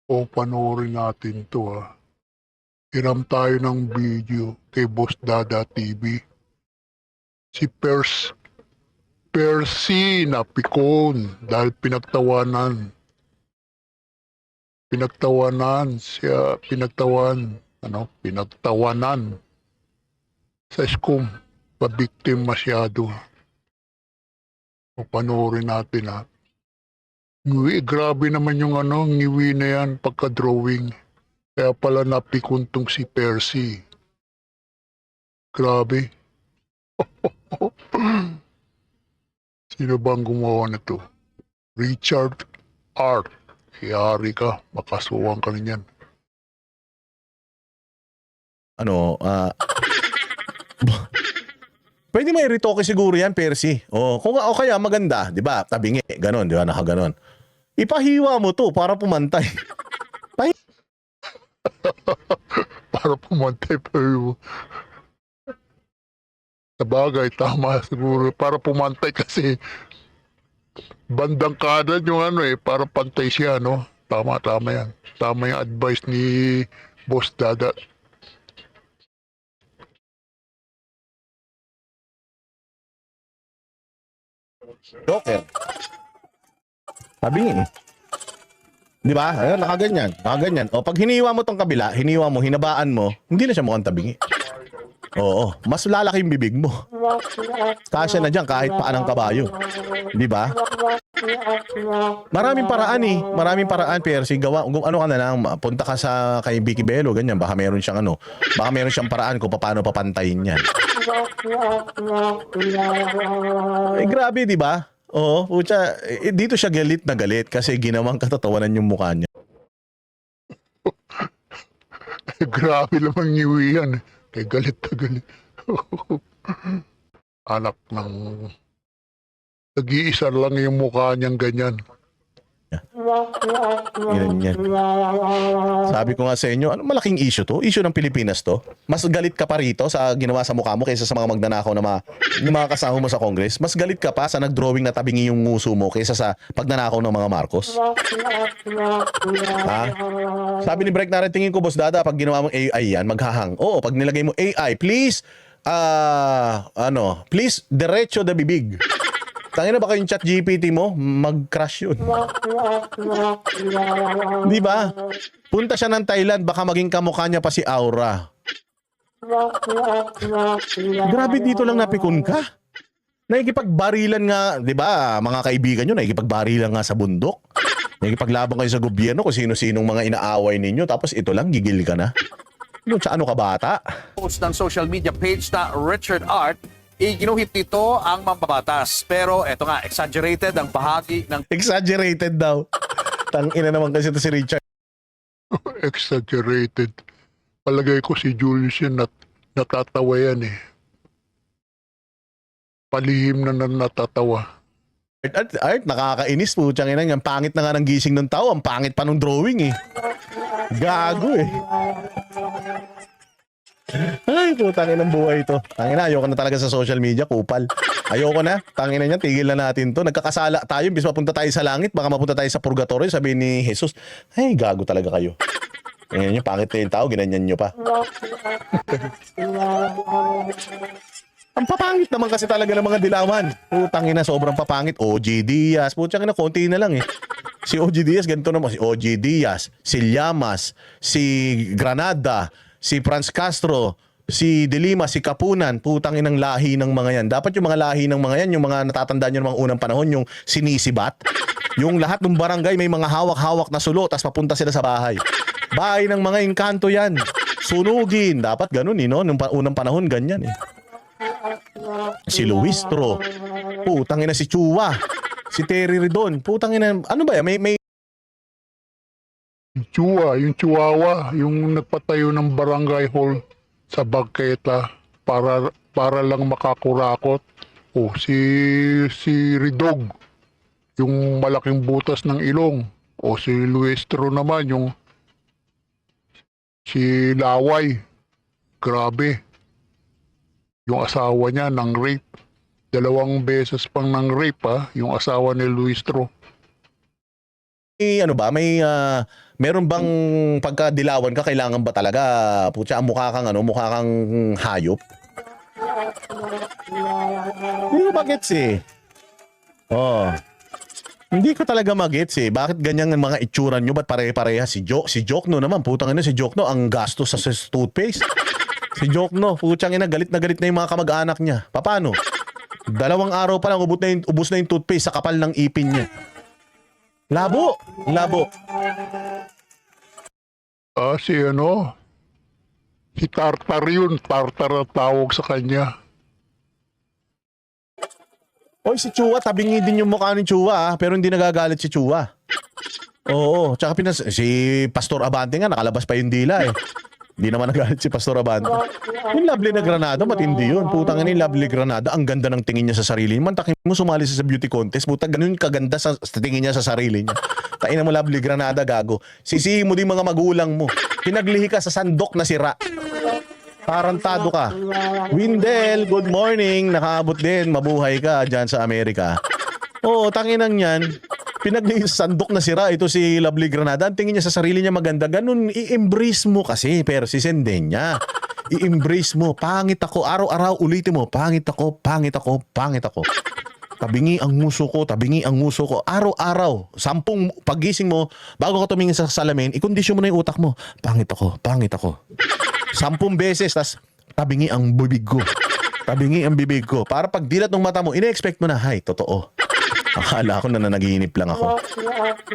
O panoorin natin to ha. Hiram tayo ng video kay Boss Dada TV. Si Percy napikon dahil pinagtawanan sa skum, pa-victim masyado. O panoorin natin ha. Ngiwi, grabe naman yung ngiwi na yan pagka-drawing. Kaya pala napikon tong si Percy. Grabe. Sino bang gumawa na to? Richard Art. Yari ka, makasuwang ka niyan. Pwede may retoke siguro yan, Percy. O kaya maganda, 'di ba? Tabingi, ganon, 'di ba? Nakaganon. Ipahiwa mo 'to para pumantay. Para pumantay pa yun. Sabagay, tama siguro. Para pumantay kasi bandang kanan yung para pantay siya, no? Tama yan. Tama yung advice ni Boss Dada. Joker. Tabingi. 'Di ba? Ayun, nakaganyan. O pag hiniwa mo tong kabila, hinabaan mo, hindi na siya mukhang tabingi. Oo, mas lalaki yung bibig mo. Kasya na diyan kahit paan ng kabayo. 'Di ba? Maraming paraan, Percy. Gawa, ano ka na lang, punta ka sa kay Vicky Bello, ganyan. Baka meron siyang paraan kung paano papantayin yan. Grabe, 'di ba? Oo, pucha, dito siya galit na galit kasi ginawang katatawanan yung mukha niya. Grabe naman ngiwi yan. Kaya galit na galit. Anak ng... Nag-iisa lang yung mukha niyang ganyan. Ganyan. Sabi ko nga sa inyo, malaking issue to? Issue ng Pilipinas to? Mas galit ka pa rito sa ginawa sa mukha mo kaysa sa mga magnanakaw na mga kasama mo sa Congress? Mas galit ka pa sa nag-drawing na tabingi yung nguso mo kaysa sa pagnanakaw ng mga Marcos? Ha? Sabi ni Breck, naratingin ko, Boss Dada, pag ginawa mong AI yan, maghahang. Oo, pag nilagay mo AI, please, please, diretso the bibig. Tangina, baka yung chat GPT mo, mag-crash yun. Di ba? Punta siya ng Thailand, baka maging kamukha niya pa si Aura. Grabe, dito lang napikon ka. Nakikipagbarilan nga, di ba, mga kaibigan nyo, nakikipagbarilan nga sa bundok. Nakikipaglaban kayo sa gobyerno kung sino-sinong mga inaaway ninyo, tapos ito lang, gigil ka na. Sa ano ka bata? Post ng social media page na Richard Art, ginuhit nito ang mambabatas. Pero eto nga, exaggerated ang bahagi ng... Exaggerated daw. Tangina naman kasi ito si Richard. Exaggerated. Palagay ko si Julius yan natatawa yan eh. Palihim na natatawa. Art, nakakainis po. Tiyang ina, ang pangit na nga ng gising ng tao. Ang pangit pa ng drawing eh. Gago eh. Ay, putang ina ng buhay ito. Tangina, ayoko na talaga sa social media, kupal. Ayoko na. Tangina niya, tigil na natin to. Nagkakasala tayo, bis mapunta tayo sa langit, baka mapunta tayo sa purgatorio, sabihin ni Jesus. Ay, gago talaga kayo. Ngayon yung pangit na yung tao, ginanyan nyo pa. Ang papangit naman kasi talaga ng mga dilawan. Putang ina, sobrang papangit. OG Diaz. Putang ina, konti na lang eh. Si OG Diaz, ganito naman. Si OG Diaz, si Llamas, si Granada, si Franz Castro, si De Lima, si Kapunan, putang inang lahi ng mga yan. Dapat yung mga lahi ng mga yan, yung mga natatandaan nyo ng mga unang panahon, yung sinisibat. Yung lahat ng barangay may mga hawak-hawak na sulo, tas papunta sila sa bahay. Bahay ng mga engkanto yan. Sunugin. Dapat ganun eh, no? Nung unang panahon, ganyan eh. Si Luistro. Putang ina si Chua. Si Terry Ridon. Putang ina, ano ba yan? May Yung Chihuahua, yung nagpatayo ng barangay hall sa Bagketa para lang makakurakot. O si Ridog, yung malaking butas ng ilong. O si Luestro naman, yung si Laway. Grabe. Yung asawa niya ng rape. 2 beses pang ng rape yung asawa ni Luistro. ano ba, meron bang pagkadilawan ka, kailangan ba talaga, putya, mukha kang hayop? Hindi ko magets eh. Oh. Hindi ko talaga magets eh. Bakit ganyan ang mga itsura nyo? Ba't pare-pareha? Si Jokno naman, putang ina, si Jokno, ang gastos sa toothpaste. Si Jokno, putang ina, galit na yung mga kamag-anak niya. Paano? 2 araw pa lang, ubos na yung toothpaste sa kapal ng ipin niya. Labo. Si Tartar yun. Tartar ang tawag sa kanya. Oy, si Chua, tabingi din yung mukha ni Chua, pero hindi nagagalit si Chua. Oo, tsaka si Pastor Abante nga, nakalabas pa yung dila eh. Hindi naman nagalit si Pastor Abante. Yung Lovely na Granada, matindi yun. Putang ina, yung Lovely Granada, ang ganda ng tingin niya sa sarili. Mantakin mo sumali sa beauty contest, putang ganun kaganda sa tingin niya sa sarili niya. Tain mo Lovely Granada, gago. Sisihin mo din mga magulang mo. Pinaglihi ka sa sandok na sira. Tarantado ka. Windel, good morning. Nakaabot din. Mabuhay ka dyan sa Amerika. Oo, tanginang yan. Pinaglihi sa sandok na sira. Ito si Lovely Granada. Ang tingin niya sa sarili niya maganda. Ganun, i-embrace mo kasi. Pero si Sendenya. I-embrace mo. Pangit ako. Araw-araw ulitin mo. Pangit ako. Tabingi ang nguso ko. Araw-araw. 10 pagising mo, bago ka tumingin sa salamin, ikondisyon mo na yung utak mo. Pangit ako. 10 beses, tas tabingi ang bibig ko. Para pag dilat ng mata mo, ine-expect mo na, hay, totoo. Akala ko na nanaginip lang ako.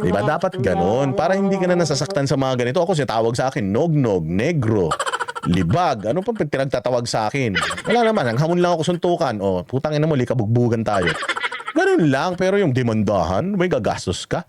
Diba? Dapat ganun. Para hindi ka na nasasaktan sa mga ganito. Ako sinatawag sa akin, nog-nog, negro, libag. Ano pa pinagtatawag sa akin? Wala naman. Ang hamon lang ako suntukan. O, putang ina mo, likabugbugan tayo. Ganun lang. Pero yung demandahan, may gagastos ka.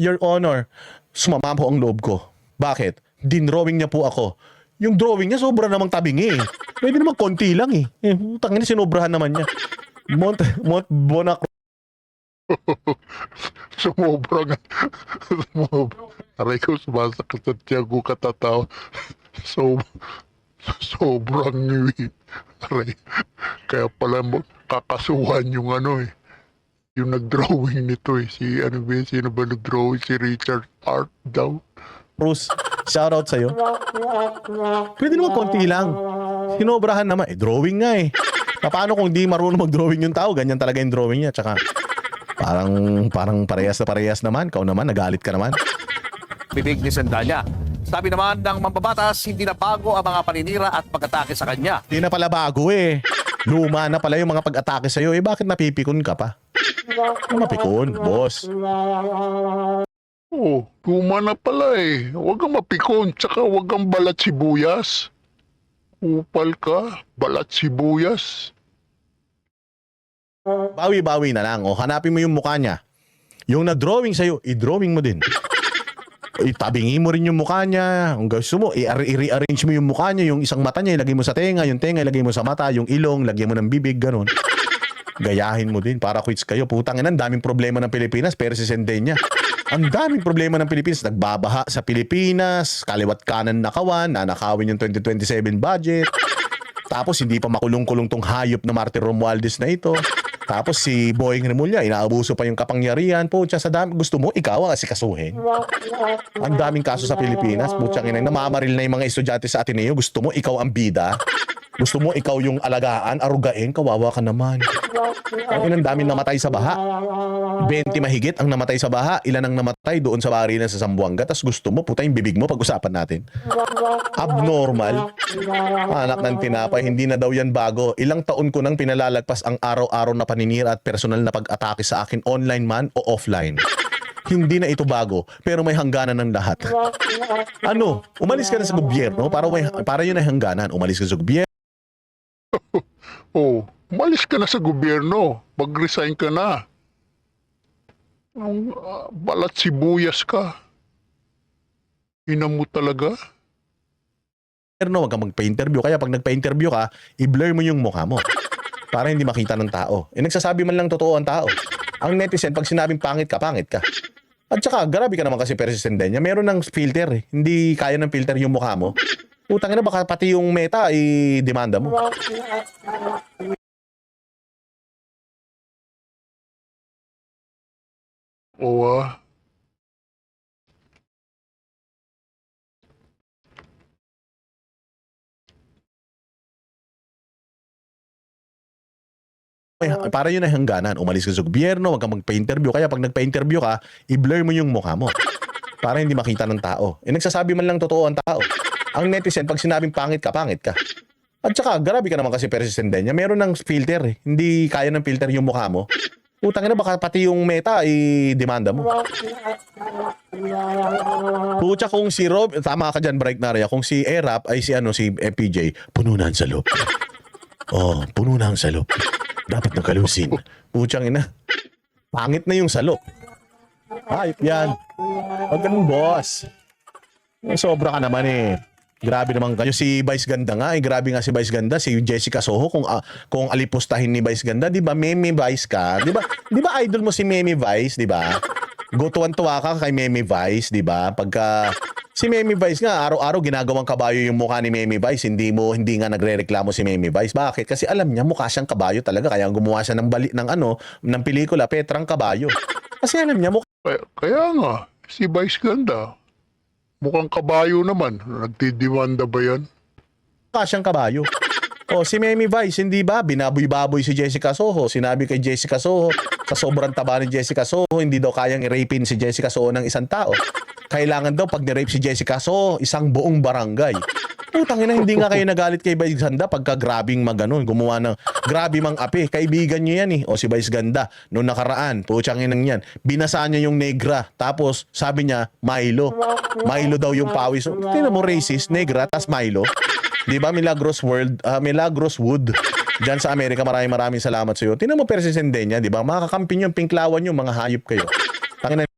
Your Honor, sumama po ang loob ko. Bakit? Dinrawing niya po ako. Yung drawing niya, sobra namang tabingi eh. Pwede namang konti lang eh. Putang ina, sinobrahan naman niya. Mont Bonac. Sumobra. Aray ko, sumasakit sa tiyan ko katatawa. Sobrang ngiwi. Aray. Kaya pala kakasuhan yung yung nag-drawing nito eh. Sino ba nag-drawing? Si Richard Art daw. Bruce, shoutout sa'yo. Pwede naman konti lang. Sinobrahan naman. Drawing nga eh. Paano kung di marunong mag-drawing yung tao? Ganyan talaga yung drawing niya. Tsaka parang parehas naman. Kau naman, nagalit ka naman. Bibig ni Sendanya. Sabi naman ng mambabatas, hindi na bago ang mga paninira at pag-atake sa kanya. Di na pala bago eh. Luma na pala yung mga pag-atake sa'yo. Bakit napipikon ka pa? Mapikon, boss. Oh, luma na pala eh. Huwag kang mapikon, tsaka huwag kang balat sibuyas. Upal ka, balat sibuyas. Bawi-bawi na lang. Hanapin mo yung mukha niya. Yung nag-drawing sa'yo, i-drawing mo din. Itabingi mo rin yung mukha niya. Kung gusto mo, i-rearrange mo yung mukha niya. Yung isang mata niya, ilagay mo sa tenga. Yung tenga, ilagay mo sa mata. Yung ilong, lagyan mo ng bibig, ganun. Gayahin mo din para quits kayo. Putang ina, daming problema ng Pilipinas, pero si Sendenya. Ang daming problema ng Pilipinas. Nagbabaha sa Pilipinas, kaliwat kanan nakawan, nanakawin yung 2027 budget. Tapos hindi pa makulong-kulong tong hayop na Martin Romualdez na ito. Tapos si Boying Remulla, inaabuso pa yung kapangyarihan. Pucha, sa dami, gusto mo, ikaw ang asikasuhin. Ang daming kaso sa Pilipinas. Pucha, namamaril na yung mga estudyante sa Ateneo. Gusto mo, ikaw ang bida. Gusto mo, ikaw yung alagaan, arugain, kawawa ka naman. Ang daming namatay sa baha. 20 mahigit ang namatay sa baha. Ilan ang namatay doon sa Barinas sa Zamboanga. Tapos gusto mo, puta yung bibig mo, pag-usapan natin. Abnormal. Anak ng tinapay, hindi na daw yan bago. Ilang taon ko nang pinalalagpas ang araw-araw na paninira at personal na pag-atake sa akin, online man o offline. Hindi na ito bago, pero may hangganan ng lahat. Ano? Umalis ka na sa gobyerno para yun ay hangganan. Umalis ka sa gobyerno. Oh, umalis ka na sa gobyerno. Mag-resign ka na. Balat sibuyas ka. Ina mo talaga? Wag kang magpa-interview. Kaya pag nagpa-interview ka, i-blur mo yung mukha mo. Para hindi makita ng tao. Nagsasabi man lang totoo ang tao. Ang netizen, pag sinabing pangit ka, pangit ka. At saka, grabe ka naman kasi persistent niya. Meron ng filter eh. Hindi kaya ng filter yung mukha mo. Utang na baka pati yung Meta i-demanda mo. O Para yun ay hangganan. Umalis ka sa gobyerno, wag kang magpa-interview. Kaya pag nagpa-interview ka, i-blur mo yung mukha mo. Para hindi makita ng tao. Nagsasabi man lang totoo ang tao. Ang netizen, pag sinabing pangit ka, pangit ka. At saka, grabe ka naman kasi persistent niya. Meron ng filter eh. Hindi kaya ng filter yung mukha mo. Utang na baka pati yung Meta i-demanda mo. Pucha kung si Rob, tama ka dyan, Bright Naria. Kung si Erap ay si FPJ, puno na ang salop. Oh, puno na ang salop. Dapat nakalusin. Puchang ina. Pangit na yung salop. Ayop yan. Huwag ganun, boss. Sobra ka naman eh. Grabe naman kayo. Si Vice Ganda nga, grabe nga si Vice Ganda, si Jessica Soho, kung alipustahin ni Vice Ganda, di ba, Meme Vice ka? Di ba idol mo si Meme Vice, di ba? Tuwan-tuwa ka kay Meme Vice, di ba? Pagka si Meme Vice nga, araw-araw ginagawang kabayo yung mukha ni Meme Vice, hindi nga nagrereklamo si Meme Vice. Bakit? Kasi alam niya, mukha siyang kabayo talaga, kaya gumawa siya ng pelikula, Petrang Kabayo. Kasi alam niya, kaya nga, si Vice Ganda, mukhang kabayo naman. Nagdidimanda ba yan? mukha siyang kabayo. O si Meme Vice, hindi ba? Binaboy-baboy si Jessica Soho. Sinabi kay Jessica Soho, sa sobrang taba ni Jessica Soho, hindi daw kayang i-rapein si Jessica Soho ng isang tao. Kailangan daw pag ni-rape si Jessica Soho, isang buong barangay. Putang ina, hindi nga kayo nagalit kay Vice Ganda pagka grabing gumawa ng grabe mang api. Kaibigan nyo yan eh. O si Vice Ganda, noong nakaraan, putang inang yan, binasa niya yung negra. Tapos sabi niya, Milo. Milo daw yung pawis. Tingnan mo, racist, negra, tas Milo. Di ba, Milagros Wood. Diyan sa Amerika, maraming salamat sa iyo. Tingnan mo, persisende niya, di ba? Makakakampi nyo, pinklawan nyo, mga hayop kayo. Tangina.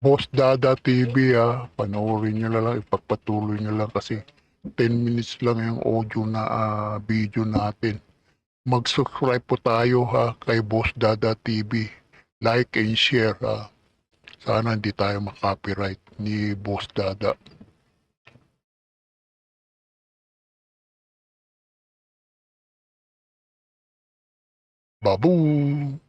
Boss Dada TV panoorin nyo na lang, ipagpatuloy nyo lang kasi 10 minutes lang yung audio na video natin. Mag-subscribe po tayo kay Boss Dada TV. Like and share Sana hindi tayo makopyright ni Boss Dada. Babu!